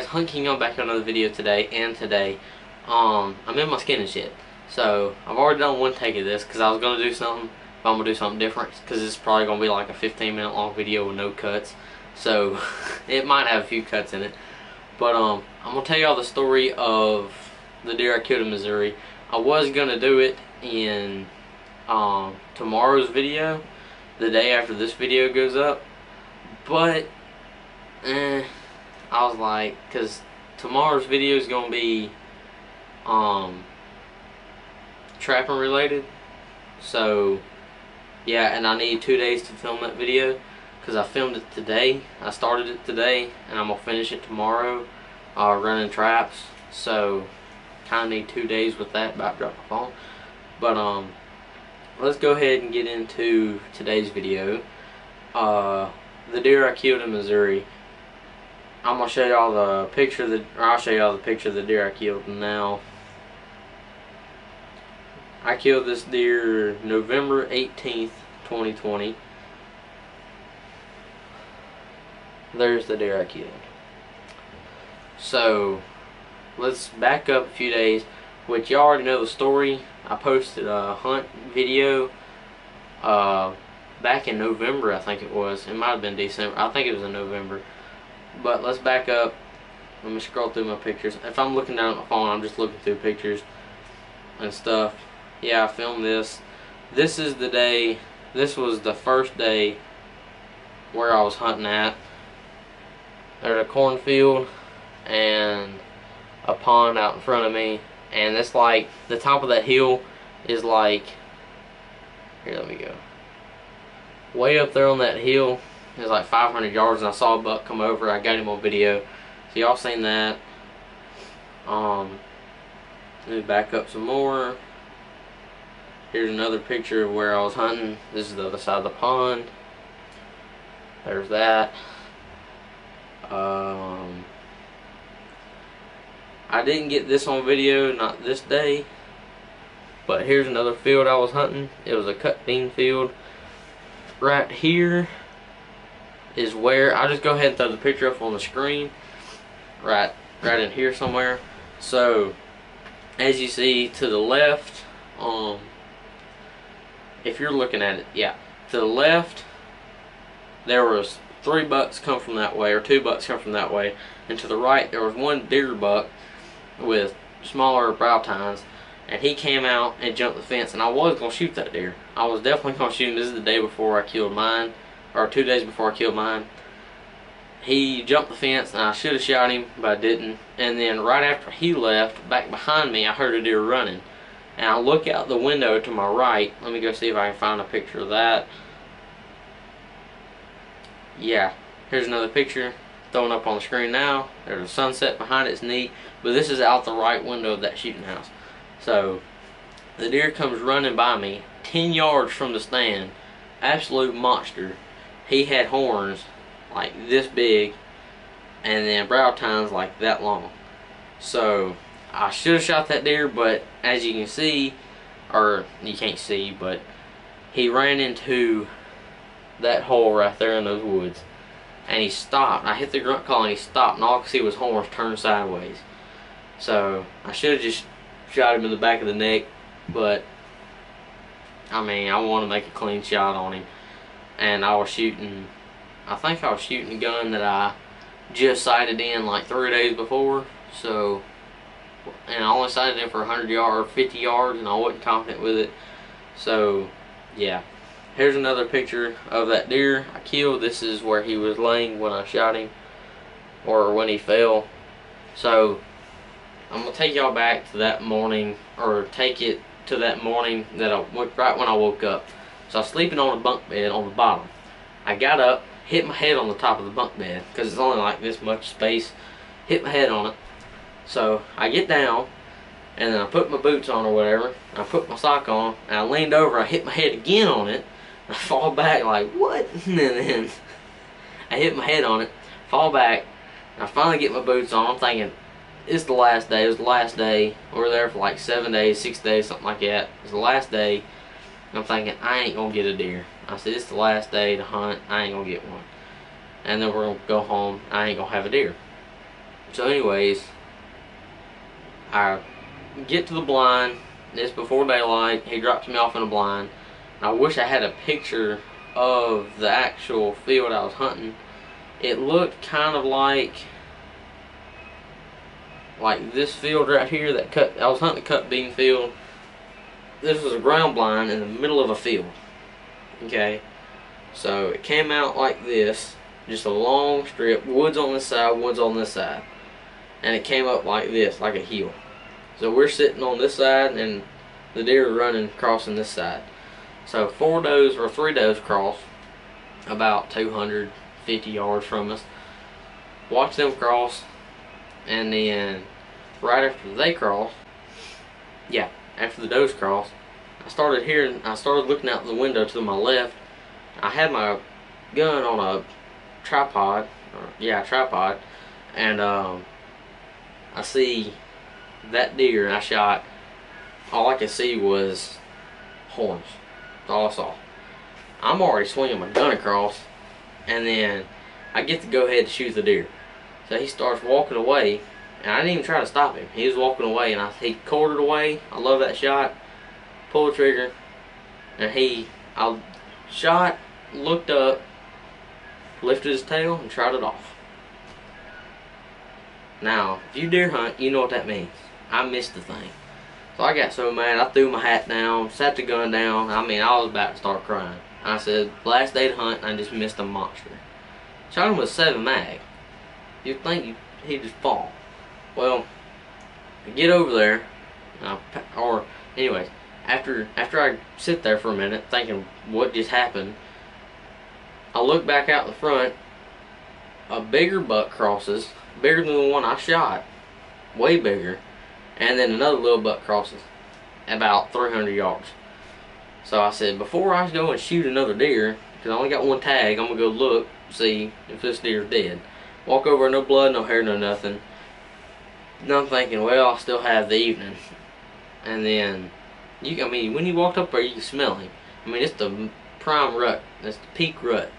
Hunt King on back on another video today, and today I'm in my skin and shit. So I've already done one take of this because I was gonna do something, but I'm gonna do something different because this is probably gonna be like a 15-minute long video with no cuts. So it might have a few cuts in it, but I'm gonna tell y'all the story of the deer I killed in Missouri. I was gonna do it in tomorrow's video, the day after this video goes up, but I was like, because tomorrow's video is gonna be trapping related, so yeah, and I need 2 days to film that video because I filmed it today. I started it today and I'm gonna finish it tomorrow, running traps. So kind of need 2 days with that. About to drop my phone, but let's go ahead and get into today's video. The deer I killed in Missouri. I'm gonna show y'all the picture of I'll show y'all the picture of the deer I killed now. I killed this deer November 18th, 2020. There's the deer I killed. So let's back up a few days, which y'all already know the story. I posted a hunt video back in November, I think it was. It might have been December. I think it was in November. But let's back up. Let me scroll through my pictures. If I'm looking down at my phone, I'm just looking through pictures and stuff. Yeah, I filmed this. This is the day. This was the first day where I was hunting at. There's a cornfield and a pond out in front of me, and it's like the top of that hill is like, here, let me go. Way up there on that hill is like 500 yards, and I saw a buck come over. I got him on video, so y'all seen that. Let me back up some more. Here's another picture of where I was hunting. This is the other side of the pond. There's that. I didn't get this on video, not this day, but here's another field I was hunting. It was a cut bean field. Right here is where I'll just go ahead and throw the picture up on the screen. Right in here somewhere. So as you see to the left, if you're looking at it, yeah, to the left there was 3 bucks come from that way, or 2 bucks come from that way, and to the right there was one bigger buck with smaller brow tines, and he came out and jumped the fence, and I was gonna shoot that deer. I was definitely gonna shoot him. This is the day before I killed mine, or 2 days before I killed mine. He jumped the fence and I should have shot him, but I didn't. And then right after he left, back behind me, I heard a deer running, and I look out the window to my right. Let me go see if I can find a picture of that. Yeah, here's another picture throwing up on the screen now. There's a sunset behind it. It's neat, but this is out the right window of that shooting house. So the deer comes running by me 10 yards from the stand. Absolute monster. He had horns like this big, and then brow tines like that long. So I should have shot that deer, but as you can see, or you can't see, but he ran into that hole right there in those woods, and he stopped. I hit the grunt call and he stopped, and all I could see was horns turned sideways. So I should have just shot him in the back of the neck, but I mean, I want to make a clean shot on him. And I was shooting, I think I was shooting a gun that I just sighted in like 3 days before. So, and I only sighted in for 100 yards, 50 yards, and I wasn't confident with it. So yeah, here's another picture of that deer I killed. This is where he was laying when I shot him, or when he fell. So I'm gonna take y'all back to that morning, or take it to that morning that right when I woke up. So I was sleeping on a bunk bed on the bottom. I got up, hit my head on the top of the bunk bed because it's only like this much space. Hit my head on it. So I get down, and then I put my boots on or whatever. I put my sock on, and I leaned over. I hit my head again on it. I fall back like, what? And then I hit my head on it, fall back, and I finally get my boots on. I'm thinking, it's the last day. It was the last day. We were there for like 7 days, 6 days, something like that. It was the last day. And I'm thinking, I ain't gonna get a deer. I said, it's the last day to hunt. I ain't gonna get one. And then we're gonna go home. I ain't gonna have a deer. So anyways, I get to the blind. It's before daylight. He drops me off in a blind. I wish I had a picture of the actual field I was hunting. It looked kind of like this field right here that I was hunting the cut bean field. This was a ground blind in the middle of a field. Okay, so it came out like this, just a long strip, woods on this side, woods on this side, and it came up like this, like a hill. So we're sitting on this side and the deer are running crossing this side. So 4 does or 3 does cross about 250 yards from us. Watch them cross, and then right after they cross, after the does cross, I started looking out the window to my left. I had my gun on a tripod, and I see that deer, and I shot. All I could see was horns. That's all I saw. I'm already swinging my gun across, and then I get to go ahead to shoot the deer. So he starts walking away, and I didn't even try to stop him. He was walking away, and he quartered away. I love that shot. Pulled the trigger, and I shot, looked up, lifted his tail, and trotted it off. Now, if you deer hunt, you know what that means. I missed the thing. So I got so mad, I threw my hat down, sat the gun down. I mean, I was about to start crying. I said, last day to hunt, and I just missed a monster. Shot him with 7 mag. You'd think he'd just fall. Well, I get over there, anyways, after I sit there for a minute thinking what just happened, I look back out the front. A bigger buck crosses, bigger than the one I shot, way bigger, and then another little buck crosses about 300 yards. So I said, before I go and shoot another deer, because I only got 1 tag, I'm gonna go look, see if this deer's dead. Walk over, no blood, no hair, no nothing. And I'm thinking, well, I still have the evening. And then when he walked up there, you can smell him. I mean, it's the prime rut. It's the peak rut.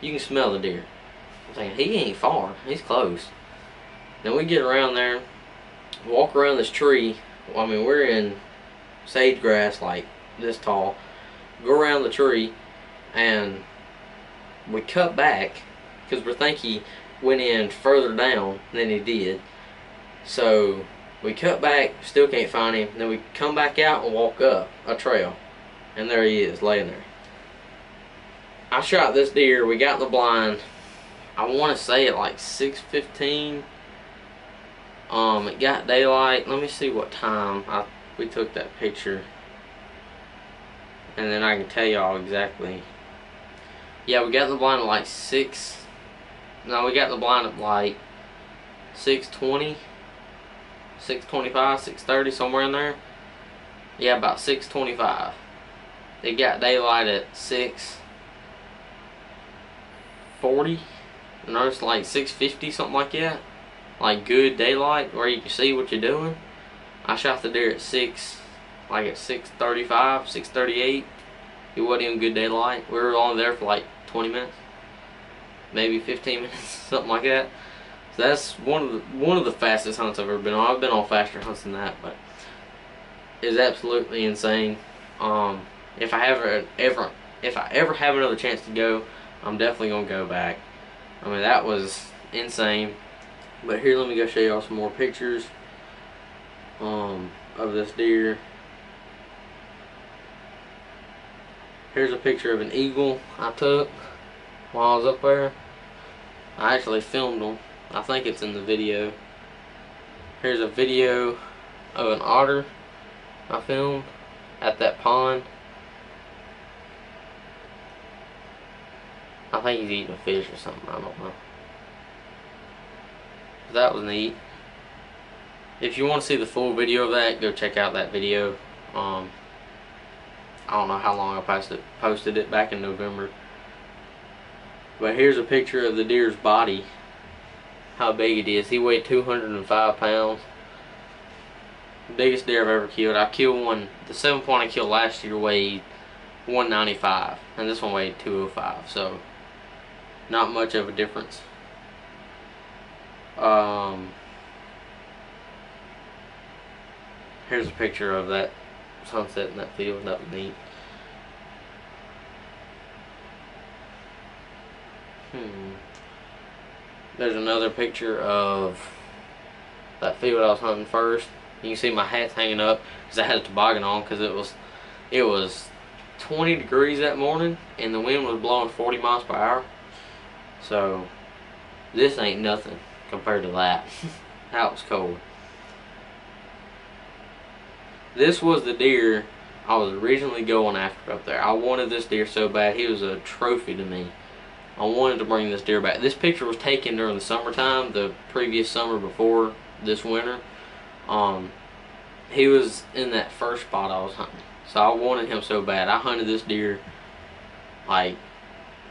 You can smell the deer. I'm thinking, he ain't far. He's close. Then we get around there, walk around this tree. Well, I mean, we're in sage grass like this tall. Go around the tree, and we cut back because we think he went in further down than he did. So we cut back, still can't find him. Then we come back out and walk up a trail, and there he is, laying there. I shot this deer. We got in the blind, I want to say at like 6:15. It got daylight. Let me see what time we took that picture, and then I can tell y'all exactly. Yeah, we got in the blind at like 6. No, we got in the blind at like 6:20, 6:25, 6:30, somewhere in there. Yeah, about 6:25. It got daylight at 6:40. No, it's like 6:50, something like that. Like good daylight where you can see what you're doing. I shot the deer at 6:35, 6:38. It wasn't even good daylight. We were only there for like 20 minutes, maybe 15 minutes, something like that. So that's one of the fastest hunts I've ever been on. I've been on faster hunts than that, but it's absolutely insane. If I ever have another chance to go, I'm definitely gonna go back. I mean, that was insane. But here, let me go show y'all some more pictures of this deer. Here's a picture of an eagle I took while I was up there. I actually filmed them. I think it's in the video. Here's a video of an otter I filmed at that pond. I think he's eating a fish or something, I don't know. That was neat. If you want to see the full video of that, go check out that video. I don't know how long I posted it back in November. But here's a picture of the deer's body, how big it is. He weighed 205 pounds. Biggest deer I've ever killed. I killed one, the 7-point I killed last year weighed 195, and this one weighed 205, so not much of a difference. Here's a picture of that sunset in that field. That was neat. There's another picture of that field I was hunting first. You can see my hat's hanging up because I had a toboggan on because it was 20 degrees that morning and the wind was blowing 40 miles per hour. So this ain't nothing compared to that. That was cold. This was the deer I was originally going after up there. I wanted this deer so bad. He was a trophy to me. I wanted to bring this deer back. This picture was taken during the summertime, the previous summer before this winter. He was in that first spot I was hunting. So I wanted him so bad. I hunted this deer like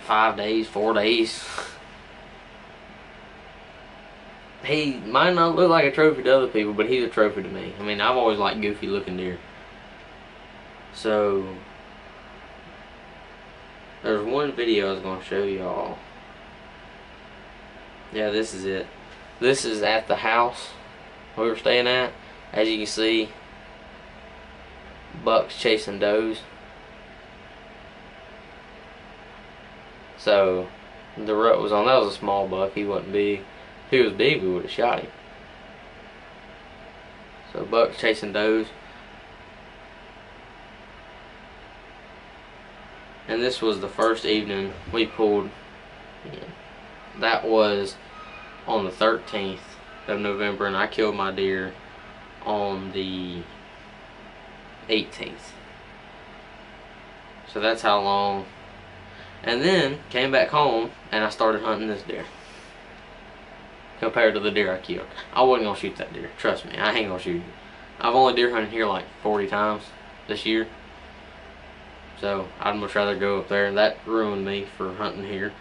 5 days, 4 days. He might not look like a trophy to other people, but he's a trophy to me. I mean, I've always liked goofy looking deer. So there's one video I was going to show y'all. Yeah, this is it. This is at the house we were staying at. As you can see, bucks chasing does. So the rut was on. That was a small buck. He wasn't big. If he was big, we would have shot him. So bucks chasing does. And this was the first evening we pulled in. That was on the 13th of November, and I killed my deer on the 18th. So that's how long. And then came back home and I started hunting this deer. Compared to the deer I killed, I wasn't gonna shoot that deer. Trust me, I ain't gonna shoot it. I've only deer hunted here like 40 times this year. So I'd much rather go up there, and that ruined me for hunting here.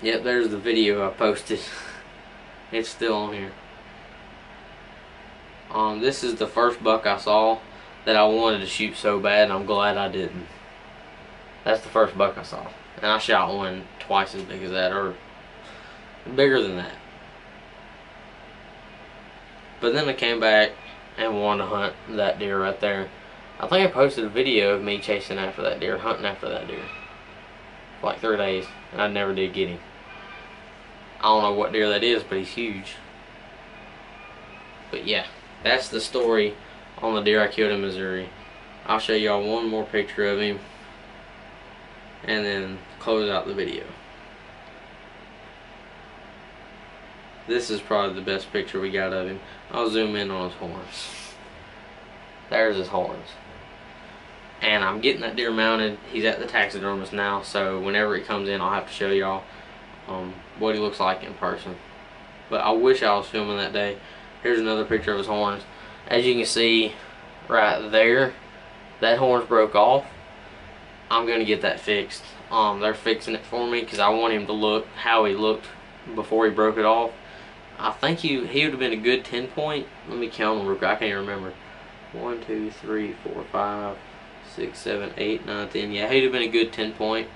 Yep, there's the video I posted. It's still on here. This is the first buck I saw that I wanted to shoot so bad, and I'm glad I didn't. That's the first buck I saw. And I shot one twice as big as that, or bigger than that. But then I came back and wanted to hunt that deer right there. I think I posted a video of me chasing after that deer, hunting after that deer, for like 3 days, and I never did get him. I don't know what deer that is, but he's huge. But yeah, that's the story on the deer I killed in Missouri. I'll show y'all one more picture of him and then close out the video. This is probably the best picture we got of him. I'll zoom in on his horns. There's his horns. And I'm getting that deer mounted. He's at the taxidermist now, so whenever he comes in, I'll have to show y'all what he looks like in person. But I wish I was filming that day. Here's another picture of his horns. As you can see right there, that horn's broke off. I'm gonna get that fixed. They're fixing it for me because I want him to look how he looked before he broke it off. I think he would have been a good 10 point. Let me count them real quick. I can't remember. 1, 2, 3, 4, 5, 6, 7, 8, 9, 10. Yeah, he'd have been a good 10 point.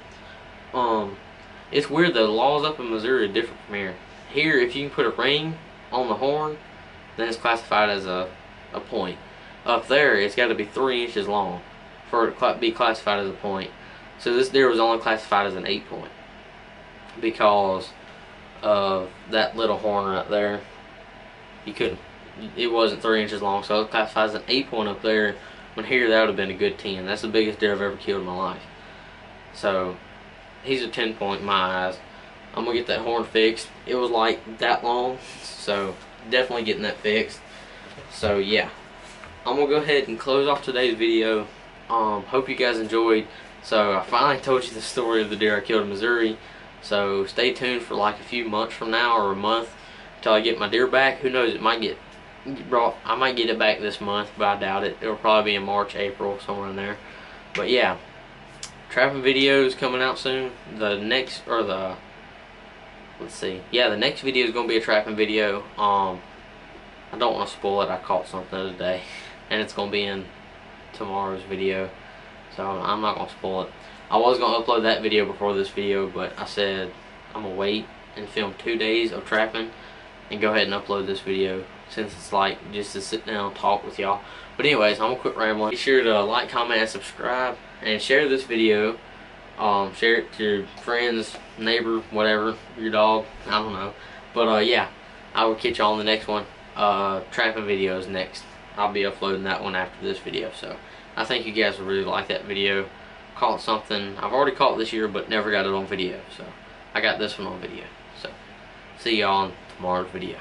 It's weird, the laws up in Missouri are different from here. Here, if you can put a ring on the horn, then it's classified as a point. Up there, it's got to be 3 inches long for it to be classified as a point. So this deer was only classified as an 8 point because of that little horn right there. You couldn't, it wasn't 3 inches long, so it was classified as an 8 point up there. When here, that would have been a good 10. That's the biggest deer I've ever killed in my life. So he's a 10 point in my eyes. I'm gonna get that horn fixed. It was like that long, so definitely getting that fixed. So yeah, I'm gonna go ahead and close off today's video. Hope you guys enjoyed. So I finally told you the story of the deer I killed in Missouri. So stay tuned for like a few months from now, or a month, until I get my deer back. Who knows, it might get brought. I might get it back this month, but I doubt it. It'll probably be in March, April, somewhere in there. But yeah, trapping videos coming out soon. The next, or the, let's see, yeah, the next video is gonna be a trapping video. I don't want to spoil it. I caught something the other day, and it's gonna be in tomorrow's video, so I'm not gonna spoil it. I was gonna upload that video before this video, but I said I'm gonna wait and film 2 days of trapping and go ahead and upload this video. since it's like just to sit down and talk with y'all. But anyways, I'm gonna quit rambling. Be sure to like, comment, and subscribe, and share this video. Share it to your friends, neighbor, whatever, your dog, I don't know. But yeah, I will catch y'all on the next one. Trapping videos next. I'll be uploading that one after this video. So I think you guys will really like that video. Caught something I've already caught this year, but never got it on video. So I got this one on video. So see y'all on tomorrow's video.